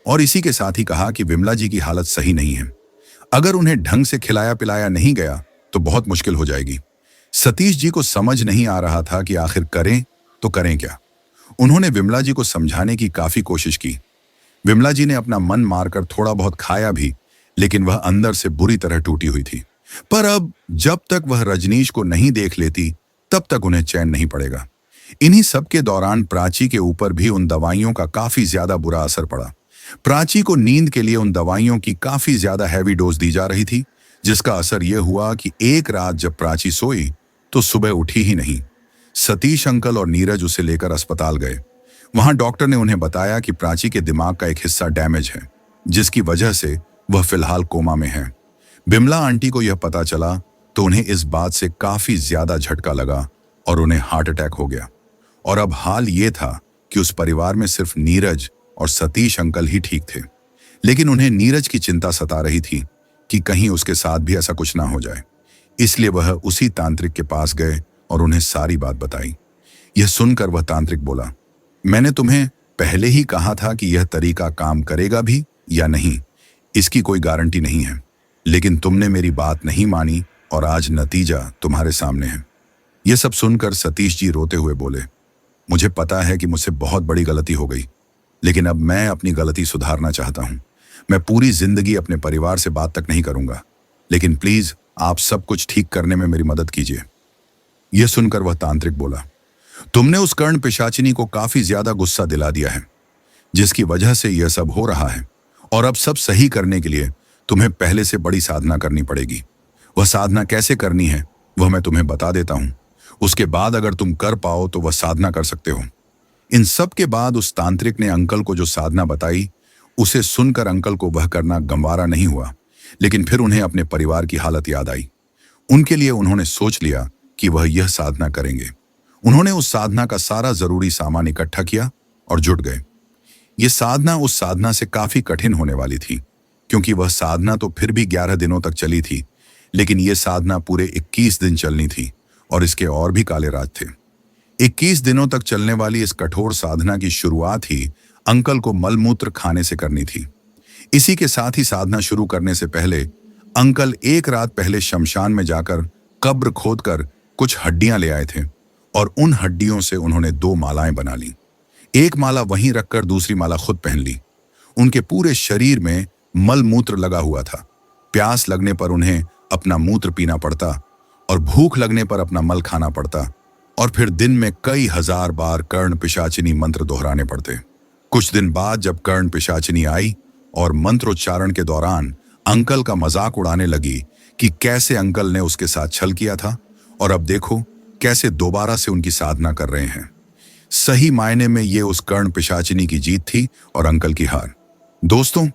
और इसी के साथ ही कहा कि विमला जी की हालत सही नहीं है। अगर उन्हें ढंग से खिलाया पिलाया नहीं गया तो बहुत मुश्किल हो जाएगी। सतीश जी को समझ नहीं आ रहा था कि आखिर करें तो करें क्या। उन्होंने विमला जी को समझाने की काफी कोशिश की। विमला जी ने अपना मन मारकर थोड़ा बहुत खाया भी, लेकिन वह अंदर से बुरी तरह टूटी हुई थी। पर अब जब तक वह रजनीश को नहीं देख लेती तब तक उन्हें चैन नहीं पड़ेगा। इन्हीं सब के दौरान प्राची के ऊपर भी उन दवाइयों का काफी ज्यादा बुरा असर पड़ा। प्राची को नींद के लिए उन दवाइयों की काफी ज्यादा हैवी डोज दी जा रही थी, जिसका असर यह हुआ कि एक रात जब प्राची सोई तो सुबह उठी ही नहीं। सतीश अंकल और नीरज उसे लेकर अस्पताल गए। वहां डॉक्टर ने उन्हें बताया कि प्राची के दिमाग का एक हिस्सा डैमेज है, जिसकी वजह से वह फिलहाल कोमा में है। बिमला आंटी को यह पता चला तो उन्हें इस बात से काफी ज्यादा झटका लगा और उन्हें हार्ट अटैक हो गया। और अब हाल ये था कि उस परिवार में सिर्फ नीरज और सतीश अंकल ही ठीक थे, लेकिन उन्हें नीरज की चिंता सता रही थी कि कहीं उसके साथ भी ऐसा कुछ ना हो जाए। इसलिए वह उसी तांत्रिक के पास गए और उन्हें सारी बात बताई। यह सुनकर वह तांत्रिक बोला, मैंने तुम्हें पहले ही कहा था कि यह तरीका काम करेगा भी या नहीं, इसकी कोई गारंटी नहीं है, लेकिन तुमने मेरी बात नहीं मानी और आज नतीजा तुम्हारे सामने है। यह सब सुनकर सतीश जी रोते हुए बोले, मुझे पता है कि मुझसे बहुत बड़ी गलती हो गई, लेकिन अब मैं अपनी गलती सुधारना चाहता हूं। मैं पूरी जिंदगी अपने परिवार से बात तक नहीं करूंगा, लेकिन प्लीज आप सब कुछ ठीक करने में मेरी मदद कीजिए। यह सुनकर वह तांत्रिक बोला, तुमने उस कर्ण पिशाचिनी को काफी ज्यादा गुस्सा दिला दिया है, जिसकी वजह से यह सब हो रहा है। और अब सब सही करने के लिए तुम्हें पहले से बड़ी साधना करनी पड़ेगी। वह साधना कैसे करनी है वह मैं तुम्हें बता देता हूं। उसके बाद अगर तुम कर पाओ तो वह साधना कर सकते हो। इन सब के बाद उस तांत्रिक ने अंकल को जो साधना बताई, उसे सुनकर अंकल को वह करना गंवारा नहीं हुआ, लेकिन फिर उन्हें अपने परिवार की हालत याद आई। उनके लिए उन्होंने सोच लिया कि वह यह साधना करेंगे। उन्होंने उस साधना का सारा जरूरी सामान इकट्ठा किया और जुट गए। यह साधना उस साधना से काफी कठिन होने वाली थी, क्योंकि वह साधना तो फिर भी 11 दिनों तक चली थी, लेकिन यह साधना पूरे 21 दिन चलनी थी और इसके और भी काले राज थे। 21 दिनों तक चलने वाली इस कठोर साधना की शुरुआत ही अंकल को मलमूत्र खाने से करनी थी। इसी के साथ ही साधना शुरू करने से पहले अंकल एक रात पहले शमशान में जाकर कब्र खोदकर कुछ हड्डियां ले आए थे और उन हड्डियों से उन्होंने 2 मालाएं बना ली। एक माला वहीं रखकर दूसरी माला खुद पहन ली। उनके पूरे शरीर में मल मूत्र लगा हुआ था। प्यास लगने पर उन्हें अपना मूत्र पीना पड़ता और भूख लगने पर अपना मल खाना पड़ता, और फिर दिन में कई हजार बार कर्ण पिशाचिनी मंत्र दोहराने पड़ते। कुछ दिन बाद जब कर्ण पिशाचिनी आई और मंत्रोच्चारण के दौरान अंकल का मजाक उड़ाने लगी कि कैसे अंकल ने उसके साथ छल किया था और अब देखो कैसे दोबारा से उनकी साधना कर रहे हैं। सही मायने में ये उस कर्ण पिशाचिनी की जीत थी और अंकल की हार। दोस्तों,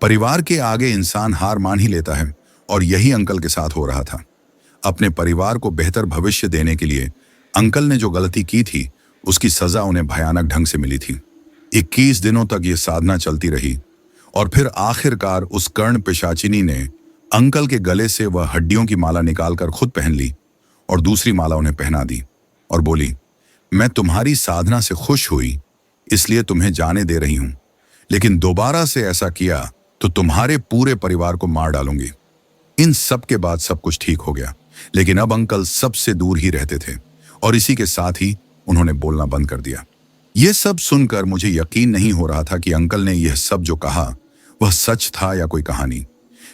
परिवार के आगे इंसान हार मान ही लेता है और यही अंकल के साथ हो रहा था। अपने परिवार को बेहतर भविष्य देने के लिए अंकल ने जो गलती की थी उसकी सजा उन्हें भयानक ढंग से मिली थी। 21 दिनों तक ये साधना चलती रही और फिर आखिरकार उस कर्ण पिशाचिनी ने अंकल के गले से वह हड्डियों की माला निकालकर खुद पहन ली और दूसरी माला उन्हें पहना दी और बोली, मैं तुम्हारी साधना से खुश हुई इसलिए तुम्हें जाने दे रही हूं, लेकिन दोबारा से ऐसा किया तो तुम्हारे पूरे परिवार को मार डालूंगी। इन सब के बाद सब कुछ ठीक हो गया, लेकिन अब अंकल सबसे दूर ही रहते थे और इसी के साथ ही उन्होंने बोलना बंद कर दिया। यह सब सुनकर मुझे यकीन नहीं हो रहा था कि अंकल ने यह सब जो कहा वह सच था या कोई कहानी।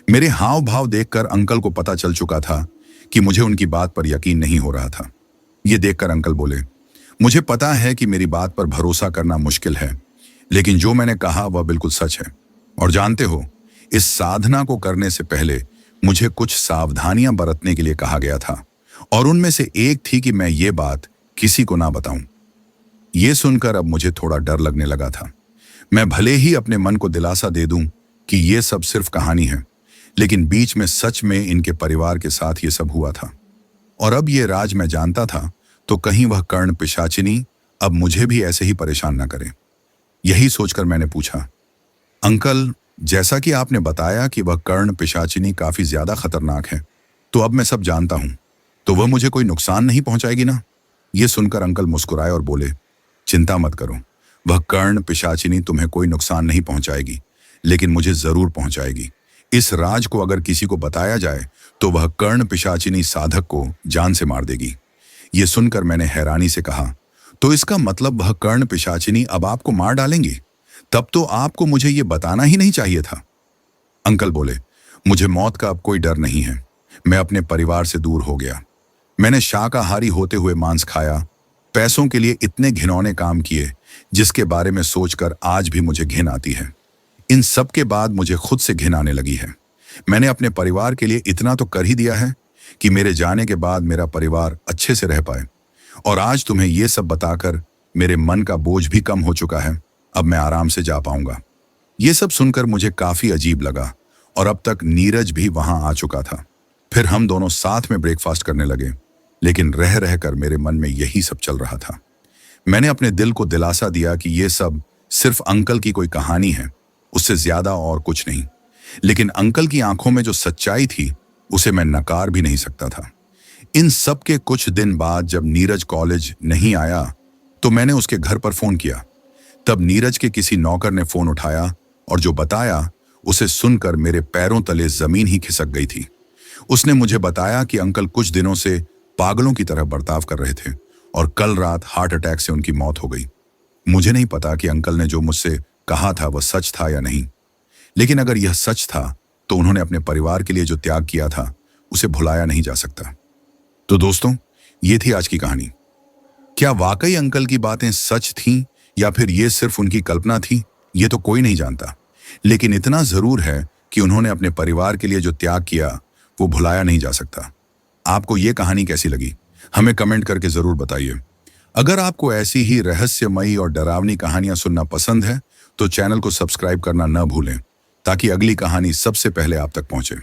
मेरे हाव भाव देखकर अंकल को पता चल चुका था कि मुझे उनकी बात पर यकीन नहीं हो रहा था। यह देखकर अंकल बोले, मुझे पता है कि मेरी बात पर भरोसा करना मुश्किल है, लेकिन जो मैंने कहा वह बिल्कुल सच है। और जानते हो, इस साधना को करने से पहले मुझे कुछ सावधानियां बरतने के लिए कहा गया था और उनमें से एक थी कि मैं ये बात किसी को ना बताऊं। यह सुनकर अब मुझे थोड़ा डर लगने लगा था। मैं भले ही अपने मन को दिलासा दे दूं कि यह सब सिर्फ कहानी है, लेकिन बीच में सच में इनके परिवार के साथ ये सब हुआ था और अब ये राज मैं जानता था तो कहीं वह कर्ण पिशाचिनी अब मुझे भी ऐसे ही परेशान न करे। यही सोचकर मैंने पूछा, अंकल, जैसा कि आपने बताया कि वह कर्ण पिशाचिनी काफी ज्यादा खतरनाक है, तो अब मैं सब जानता हूं, तो वह मुझे कोई नुकसान नहीं पहुंचाएगी ना? ये सुनकर अंकल मुस्कुराए और बोले, चिंता मत करो, वह कर्ण पिशाचिनी तुम्हें कोई नुकसान नहीं पहुंचाएगी, लेकिन मुझे जरूर पहुंचाएगी। इस राज को अगर किसी को बताया जाए तो वह कर्ण पिशाचिनी साधक को जान से मार देगी। ये सुनकर मैंने हैरानी से कहा, तो इसका मतलब वह कर्ण पिशाचिनी अब आपको मार डालेंगी? तब तो आपको मुझे ये बताना ही नहीं चाहिए था। अंकल बोले, मुझे मौत का अब कोई डर नहीं है। मैं अपने परिवार से दूर हो गया। मैंने शाकाहारी होते हुए मांस खाया, पैसों के लिए इतने घिनौने काम किए जिसके बारे में सोचकर आज भी मुझे घिन आती है। इन सब के बाद मुझे खुद से घिन आने लगी है। मैंने अपने परिवार के लिए इतना तो कर ही दिया है कि मेरे जाने के बाद मेरा परिवार अच्छे से रह पाए, और आज तुम्हें ये सब बताकर मेरे मन का बोझ भी कम हो चुका है। अब मैं आराम से जा पाऊंगा। ये सब सुनकर मुझे काफी अजीब लगा और अब तक नीरज भी वहां आ चुका था। फिर हम दोनों साथ में ब्रेकफास्ट करने लगे, लेकिन रह रहकर मेरे मन में यही सब चल रहा था। मैंने अपने दिल को दिलासा दिया कि ये सब सिर्फ अंकल की कोई कहानी है, उससे ज्यादा और कुछ नहीं। लेकिन अंकल की आंखों में जो सच्चाई थी उसे मैं नकार भी नहीं सकता था। इन सब के कुछ दिन बाद जब नीरज कॉलेज नहीं आया तो मैंने उसके घर पर फोन किया। तब नीरज के किसी नौकर ने फोन उठाया और जो बताया उसे सुनकर मेरे पैरों तले जमीन ही खिसक गई थी। उसने मुझे बताया कि अंकल कुछ दिनों से पागलों की तरह बर्ताव कर रहे थे और कल रात हार्ट अटैक से उनकी मौत हो गई। मुझे नहीं पता कि अंकल ने जो मुझसे कहा था वह सच था या नहीं, लेकिन अगर यह सच था तो उन्होंने अपने परिवार के लिए जो त्याग किया था उसे भुलाया नहीं जा सकता। तो दोस्तों, ये थी आज की कहानी। क्या वाकई अंकल की बातें सच थीं या फिर ये सिर्फ उनकी कल्पना थी, ये तो कोई नहीं जानता। लेकिन इतना जरूर है कि उन्होंने अपने परिवार के लिए जो त्याग किया वो भुलाया नहीं जा सकता। आपको ये कहानी कैसी लगी, हमें कमेंट करके जरूर बताइए। अगर आपको ऐसी ही रहस्यमयी और डरावनी कहानियां सुनना पसंद है तो चैनल को सब्सक्राइब करना न भूलें, ताकि अगली कहानी सबसे पहले आप तक पहुंचे।